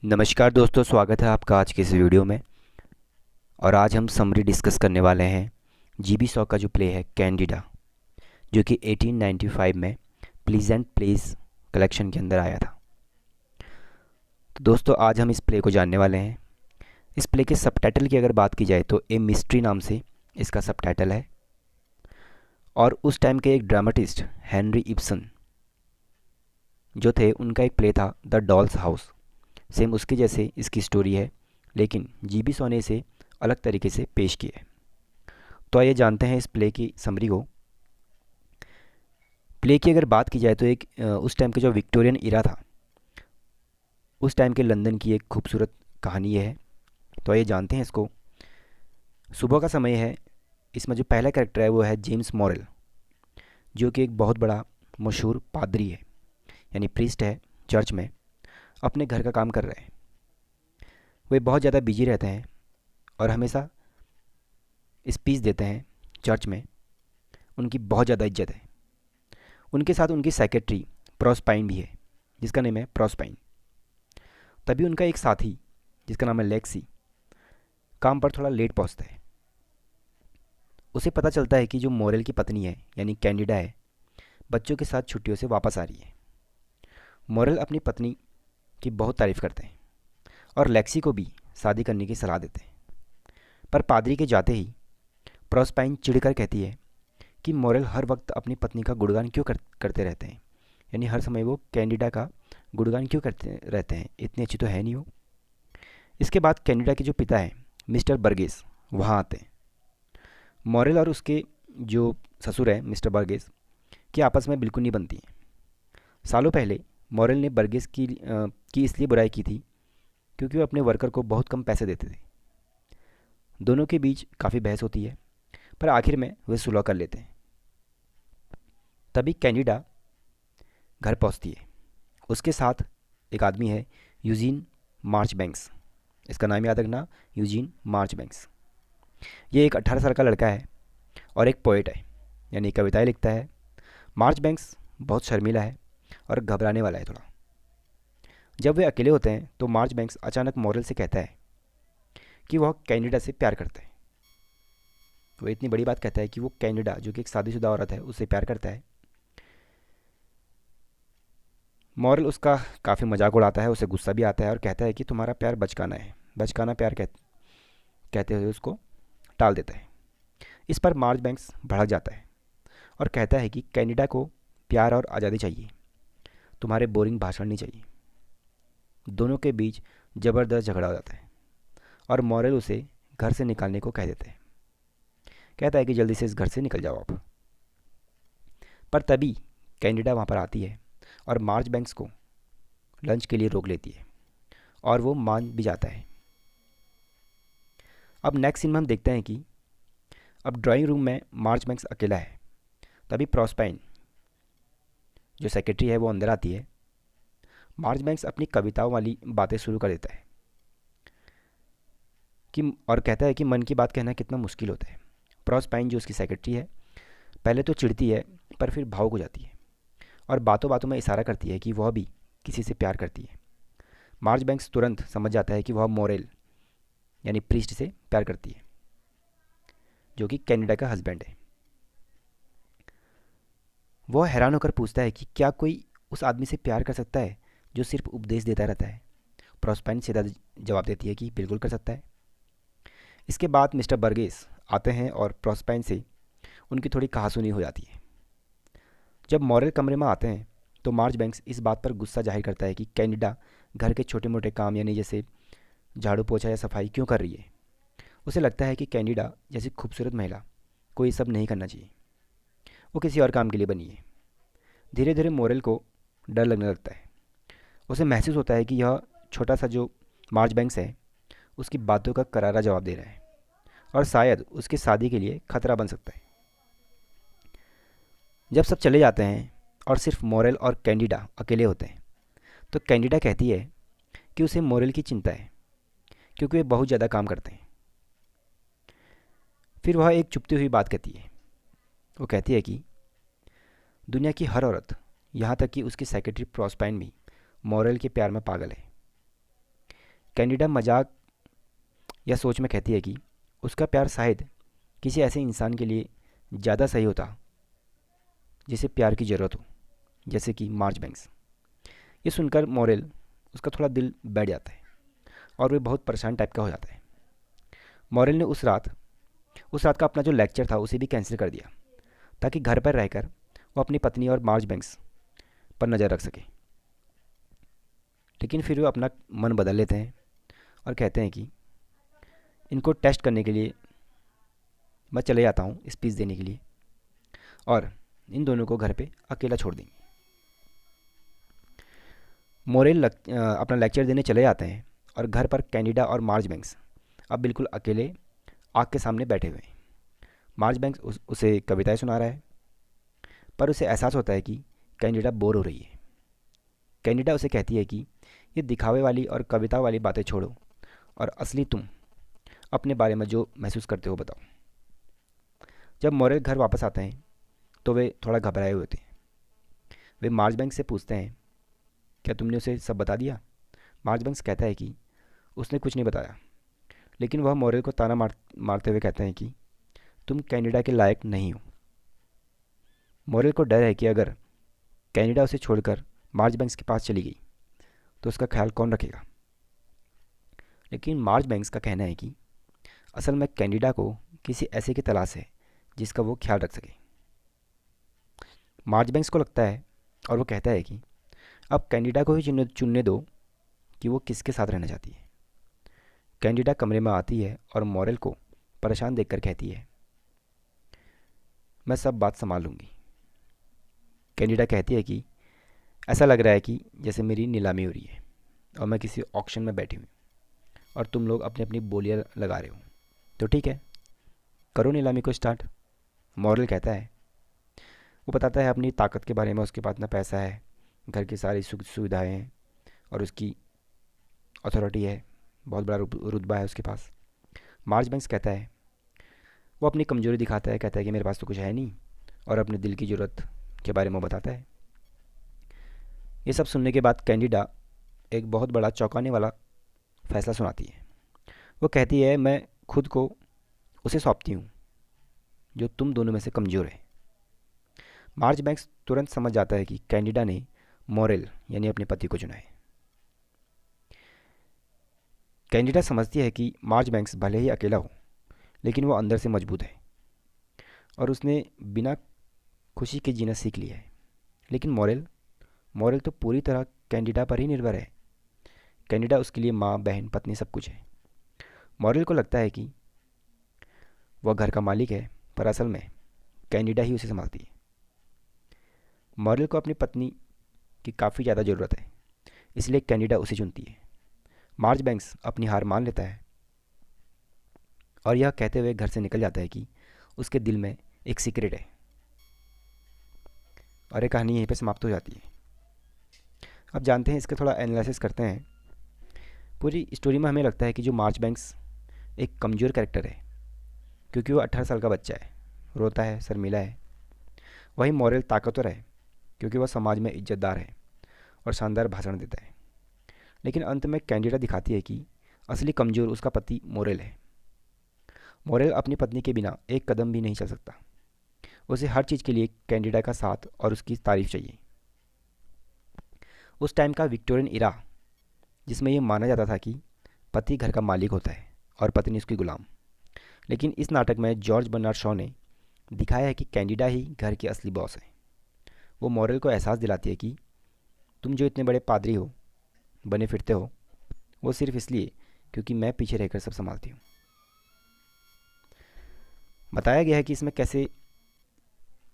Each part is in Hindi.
नमस्कार दोस्तों, स्वागत है आपका आज के इस वीडियो में। और आज हम समरी डिस्कस करने वाले हैं जीबी शॉ का जो प्ले है कैंडिडा, जो कि 1895 में प्लीजेंट प्लेस कलेक्शन के अंदर आया था। तो दोस्तों आज हम इस प्ले को जानने वाले हैं। इस प्ले के सबटाइटल की अगर बात की जाए तो ए मिस्ट्री नाम से इसका सबटाइटल है। और उस टाइम के एक ड्रामाटिस्ट हेनरी इब्सन जो थे, उनका एक प्ले था द डॉल्स हाउस। सेम उसके जैसे इसकी स्टोरी है, लेकिन जीबी शॉ ने इसे अलग तरीके से पेश किया है। तो आइए जानते हैं इस प्ले की समरी को। प्ले की अगर बात की जाए तो एक उस टाइम के जो विक्टोरियन इरा था, उस टाइम के लंदन की एक खूबसूरत कहानी ये है। तो आइए जानते हैं इसको। सुबह का समय है। इसमें जो पहला कैरेक्टर है वो है जेम्स मॉरेल, जो कि एक बहुत बड़ा मशहूर पादरी है, यानी प्रीस्ट है चर्च में। अपने घर का काम कर रहे हैं। वे बहुत ज़्यादा बिजी रहते हैं और हमेशा स्पीच देते हैं चर्च में। उनकी बहुत ज़्यादा इज्जत है। उनके साथ उनकी सेक्रेटरी प्रोस्पाइन भी है, जिसका नेम है प्रोस्पाइन। तभी उनका एक साथी जिसका नाम है लेक्सी काम पर थोड़ा लेट पहुंचता है। उसे पता चलता है कि जो मोरेल की पत्नी है यानी कैंडिडा है, बच्चों के साथ छुट्टियों से वापस आ रही है। मोरेल अपनी पत्नी की बहुत तारीफ़ करते हैं और लेक्सी को भी शादी करने की सलाह देते हैं। पर पादरी के जाते ही प्रोस्पाइन चिढ़कर कहती है कि मोरेल हर वक्त अपनी पत्नी का गुणगान क्यों करते रहते हैं, यानी हर समय वो कैंडिडा का गुणगान क्यों करते रहते हैं, इतनी अच्छी तो है नहीं वो। इसके बाद कैंडिडा के जो पिता हैं मिस्टर बर्गेस वहाँ आते हैं। मोरेल और उसके जो ससुर हैं मिस्टर बर्गेस की आपस में बिल्कुल नहीं बनती हैं। सालों पहले मोरेल ने बर्गेस की इसलिए बुराई की थी क्योंकि वो अपने वर्कर को बहुत कम पैसे देते थे। दोनों के बीच काफ़ी बहस होती है, पर आखिर में वे सुलह कर लेते हैं। तभी कैंडिडा घर पहुंचती है। उसके साथ एक आदमी है यूजीन मार्चबैंक्स। इसका नाम याद रखना, यूजीन मार्चबैंक्स। ये एक 18 साल का लड़का है और एक पोएट है, यानी कविताएं लिखता है। मार्चबैंक्स बहुत शर्मीला है और घबराने वाला है थोड़ा। जब वे अकेले होते हैं तो मार्चबैंक्स अचानक मोरेल से कहता है कि वह कैंडिडा से प्यार करता है। वो इतनी बड़ी बात कहता है कि वो कैंडिडा, जो कि एक शादीशुदा औरत है, उससे प्यार करता है। मॉरल उसका काफ़ी मजाक उड़ाता है, उसे गुस्सा भी आता है और कहता है कि तुम्हारा प्यार बचकाना है। बचकाना प्यार कहते हुए उसको टाल देता है। इस पर मार्चबैंक्स भड़क जाता है और कहता है कि कैनेडा को प्यार और आज़ादी चाहिए, तुम्हारे बोरिंग भाषण नहीं चाहिए। दोनों के बीच ज़बरदस्त झगड़ा हो जाता है और मॉरल उसे घर से निकालने को कह देते हैं। कहता है कि जल्दी से इस घर से निकल जाओ आप। पर तभी कैनेडा वहाँ पर आती है और मार्चबैंक्स को लंच के लिए रोक लेती है और वो मान भी जाता है। अब नेक्स्ट सीन में हम देखते हैं कि अब ड्राइंग रूम में मार्चबैंक्स अकेला है। तभी प्रोस्पाइन जो सेक्रेटरी है वो अंदर आती है। मार्चबैंक्स अपनी कविताओं वाली बातें शुरू कर देता है कि और कहता है कि मन की बात कहना कितना मुश्किल होता है। प्रोस्पाइन जो उसकी सेक्रेटरी है, पहले तो चिढ़ती है पर फिर भावुक हो जाती है और बातों बातों में इशारा करती है कि वह भी किसी से प्यार करती है। मार्चबैंक्स तुरंत समझ जाता है कि वह मोरेल यानी प्रीस्ट से प्यार करती है, जो कि कैनेडा का हस्बैंड है। वह हैरान होकर पूछता है कि क्या कोई उस आदमी से प्यार कर सकता है जो सिर्फ उपदेश देता रहता है। प्रोस्पाइन सीधा जवाब देती है कि बिल्कुल कर सकता है। इसके बाद मिस्टर बर्गेस आते हैं और प्रोस्पाइन से उनकी थोड़ी कहासुनी हो जाती है। जब मॉरल कमरे में आते हैं तो मार्चबैंक्स इस बात पर गुस्सा जाहिर करता है कि कैनेडा घर के छोटे मोटे काम यानी जैसे झाड़ू पोछा या सफाई क्यों कर रही है। उसे लगता है कि कैनेडा जैसी खूबसूरत महिला को ये सब नहीं करना चाहिए, वो किसी और काम के लिए बनी है। धीरे धीरे मोरेल को डर लगने लगता है। उसे महसूस होता है कि यह छोटा सा जो मार्चबैंक्स है उसकी बातों का करारा जवाब दे रहा है और शायद उसकी शादी के लिए खतरा बन सकता है। जब सब चले जाते हैं और सिर्फ मोरेल और कैंडिडा अकेले होते हैं तो कैंडिडा कहती है कि उसे मोरेल की चिंता है क्योंकि वे बहुत ज़्यादा काम करते हैं। फिर वह एक चुपती हुई बात कहती है। वो कहती है कि दुनिया की हर औरत, यहाँ तक कि उसकी सेक्रेटरी प्रोस्पाइन भी मोरेल के प्यार में पागल है। कैंडिडा मजाक या सोच में कहती है कि उसका प्यार शायद किसी ऐसे इंसान के लिए ज़्यादा सही होता जिसे प्यार की ज़रूरत हो, जैसे कि मार्चबैंक्स। ये सुनकर मॉरेल, उसका थोड़ा दिल बैठ जाता है और वह बहुत परेशान टाइप का हो जाता है। मॉरेल ने उस रात का अपना जो लेक्चर था उसे भी कैंसिल कर दिया, ताकि घर पर रहकर वो अपनी पत्नी और मार्चबैंक्स पर नज़र रख सके। लेकिन फिर वो अपना मन बदल लेते हैं और कहते हैं कि इनको टेस्ट करने के लिए मैं चले जाता हूँ स्पीच देने के लिए, और इन दोनों को घर पे अकेला छोड़ देंगे। अपना लेक्चर देने चले जाते हैं और घर पर कैंडिडा और मार्चबैंक्स अब बिल्कुल अकेले आग के सामने बैठे हुए हैं। मार्चबैंक्स उसे कविताएं सुना रहा है, पर उसे एहसास होता है कि कैंडिडा बोर हो रही है। कैंडिडा उसे कहती है कि ये दिखावे वाली और कविता वाली बातें छोड़ो और असली तुम अपने बारे में जो महसूस करते हो बताओ। जब मॉरेल घर वापस आते हैं तो वे थोड़ा घबराए हुए थे। वे मार्चबैंक्स से पूछते हैं, क्या तुमने उसे सब बता दिया? मार्चबैंक्स कहता है कि उसने कुछ नहीं बताया, लेकिन वह मॉरेल को ताना मारते हुए कहते हैं कि तुम कैनेडा के लायक नहीं हो। मॉरेल को डर है कि अगर कैनेडा उसे छोड़कर मार्चबैंक्स के पास चली गई तो उसका ख्याल कौन रखेगा। लेकिन मार्चबैंक्स का कहना है कि असल में कैनेडा को किसी ऐसे की तलाश है जिसका वो ख्याल रख सके। मार्चबैंक्स को लगता है और वो कहता है कि अब कैनेडा को ही चुनने दो कि वो किसके साथ रहना चाहती है। कैंडिडा कमरे में आती है और मॉरेल को परेशान देखकर कहती है, मैं सब बात संभाल लूँगी। कैंडिडा कहती है कि ऐसा लग रहा है कि जैसे मेरी नीलामी हो रही है और मैं किसी ऑक्शन में बैठी हूँ और तुम लोग अपनी अपनी बोलियाँ लगा रहे हो, तो ठीक है, करो नीलामी को स्टार्ट। मॉरेल कहता है, वो बताता है अपनी ताकत के बारे में, उसके पास इतना पैसा है, घर की सारी सुख सुविधाएँ हैं और उसकी अथॉरिटी है, बहुत बड़ा रुतबा है उसके पास। मार्चबैंक्स कहता है, वो अपनी कमज़ोरी दिखाता है, कहता है कि मेरे पास तो कुछ है नहीं, और अपने दिल की ज़रूरत के बारे में बताता है। ये सब सुनने के बाद कैंडिडा एक बहुत बड़ा चौंकाने वाला फैसला सुनाती है। वो कहती है, मैं खुद को उसे सौंपती हूँ जो तुम दोनों में से कमज़ोर है। मार्चबैंक्स तुरंत समझ जाता है कि कैंडिडा ने मॉरेल यानी अपने पति को चुना है। कैंडिडा समझती है कि मार्चबैंक्स भले ही अकेला हो, लेकिन वो अंदर से मजबूत है और उसने बिना खुशी के जीना सीख लिया है। लेकिन मॉरेल तो पूरी तरह कैंडिडा पर ही निर्भर है। कैंडिडा उसके लिए माँ, बहन, पत्नी सब कुछ है। मॉरेल को लगता है कि वह घर का मालिक है, पर असल में कैंडिडा ही उसे संभालती है। मॉरेल को अपनी पत्नी की काफ़ी ज़्यादा ज़रूरत है, इसलिए कैंडिडा उसे चुनती है। मार्चबैंक्स अपनी हार मान लेता है और यह कहते हुए घर से निकल जाता है कि उसके दिल में एक सीक्रेट है। और ये कहानी यहीं पे समाप्त हो जाती है। अब जानते हैं, इसका थोड़ा एनालिसिस करते हैं। पूरी स्टोरी में हमें लगता है कि जो मार्चबैंक्स एक कमज़ोर कैरेक्टर है, क्योंकि वो 18 साल का बच्चा है, रोता है, शर्मीला है। वहीं मॉरेल ताकतवर है, क्योंकि वह समाज में इज्जतदार है और शानदार भाषण देता है। लेकिन अंत में कैंडिडा दिखाती है कि असली कमज़ोर उसका पति मॉरेल है। मॉरेल अपनी पत्नी के बिना एक कदम भी नहीं चल सकता। उसे हर चीज़ के लिए कैंडिडा का साथ और उसकी तारीफ चाहिए। उस टाइम का विक्टोरियन इरा, जिसमें यह माना जाता था कि पति घर का मालिक होता है और पत्नी उसकी गुलाम। लेकिन इस नाटक में जॉर्ज बर्नार्ड शॉ ने दिखाया है कि कैंडिडा ही घर की असली बॉस है। वो मॉरेल को एहसास दिलाती है कि तुम जो इतने बड़े पादरी हो, बने फिरते हो, वो सिर्फ इसलिए क्योंकि मैं पीछे रहकर सब संभालती हूँ। बताया गया है कि इसमें कैसे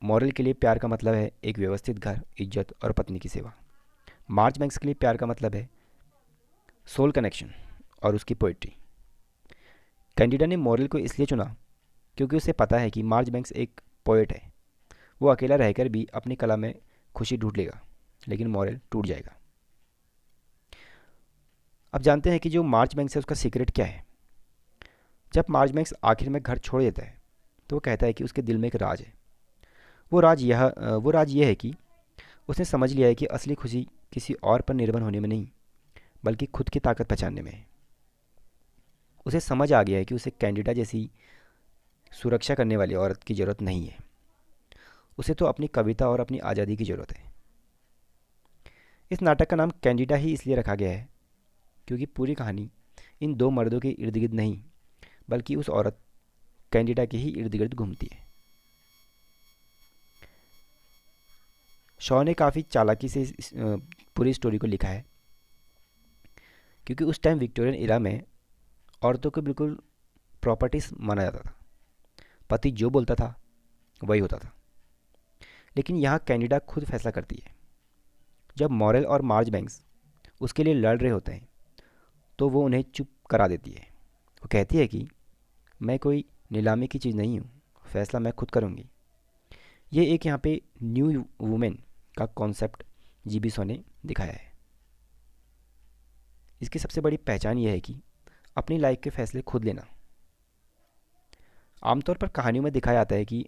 मॉरेल के लिए प्यार का मतलब है एक व्यवस्थित घर, इज्जत और पत्नी की सेवा। मार्चबैंक्स के लिए प्यार का मतलब है सोल कनेक्शन और उसकी पोइट्री। कैंडिडा ने मॉरेल को इसलिए चुना क्योंकि उसे पता है कि मार्चबैंक्स एक पोएट है। वो अकेला रहकर भी अपनी कला में खुशी ढूंढ लेगा, लेकिन मॉरेल टूट जाएगा। अब जानते हैं कि जो मार्चबैंक्स है उसका सीक्रेट क्या है। जब मार्चबैंक्स आखिर में घर छोड़ देता है तो वो कहता है कि उसके दिल में एक राज है। वो राज यह है कि उसने समझ लिया है कि असली खुशी किसी और पर निर्भर होने में नहीं, बल्कि खुद की ताकत पहचानने में है। उसे समझ आ गया है कि उसे कैंडिडा जैसी सुरक्षा करने वाली औरत की ज़रूरत नहीं है। उसे तो अपनी कविता और अपनी आज़ादी की ज़रूरत है। इस नाटक का नाम कैंडिडा ही इसलिए रखा गया है क्योंकि पूरी कहानी इन दो मर्दों के इर्द गिर्द नहीं, बल्कि उस औरत कैंडिडा के ही इर्द गिर्द घूमती है। शॉ ने काफ़ी चालाकी से इस पूरी स्टोरी को लिखा है, क्योंकि उस टाइम विक्टोरियन इरा में औरतों को बिल्कुल प्रॉपर्टीज माना जाता था। पति जो बोलता था वही होता था। लेकिन यहाँ कैंडिडा खुद फैसला करती है। जब मॉरेल और मार्जबैंक्स उसके लिए लड़ रहे होते हैं तो वो उन्हें चुप करा देती है। वो कहती है कि मैं कोई नीलामी की चीज़ नहीं हूँ, फैसला मैं खुद करूँगी। ये एक यहाँ पे न्यू वुमेन का कॉन्सेप्ट जीबी शॉ ने दिखाया है। इसकी सबसे बड़ी पहचान यह है कि अपनी लाइफ के फैसले खुद लेना। आमतौर पर कहानियों में दिखाया जाता है कि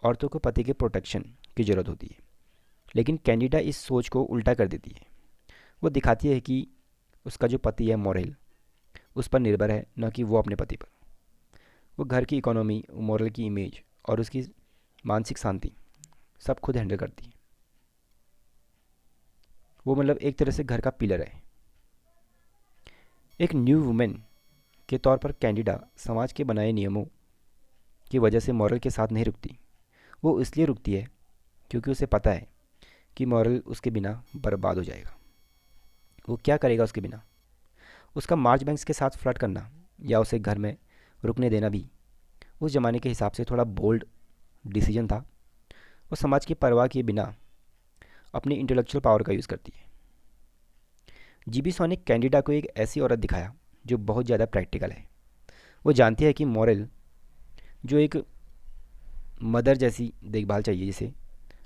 औरतों को पति के प्रोटेक्शन की ज़रूरत होती है, लेकिन कैंडिडा इस सोच को उल्टा कर देती है। वो दिखाती है कि उसका जो पति है मॉरल, उस पर निर्भर है, न कि वो अपने पति पर। वो घर की इकोनॉमी, मॉरल की इमेज और उसकी मानसिक शांति सब खुद हैंडल करती है। वो मतलब एक तरह से घर का पिलर है। एक न्यू वुमेन के तौर पर कैंडिडा समाज के बनाए नियमों की वजह से मॉरल के साथ नहीं रुकती। वो इसलिए रुकती है क्योंकि उसे पता है कि मॉरल उसके बिना बर्बाद हो जाएगा। वो क्या करेगा उसके बिना? उसका मार्जबैंक्स के साथ फ्लर्ट करना या उसे घर में रुकने देना भी उस ज़माने के हिसाब से थोड़ा बोल्ड डिसीजन था। वो समाज की परवाह किए बिना अपनी इंटेलेक्चुअल पावर का यूज़ करती है। जीबी शॉ ने कैंडिडा को एक ऐसी औरत दिखाया जो बहुत ज़्यादा प्रैक्टिकल है। वो जानती है कि मॉरल जो एक मदर जैसी देखभाल चाहिए जिसे,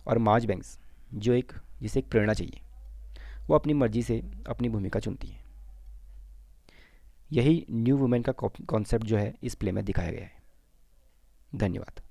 और मार्जबैंक्स जो एक जिसे एक प्रेरणा चाहिए, वो अपनी मर्जी से अपनी भूमिका चुनती है। यही न्यू वुमेन का कॉन्सेप्ट जो है इस प्ले में दिखाया गया है। धन्यवाद।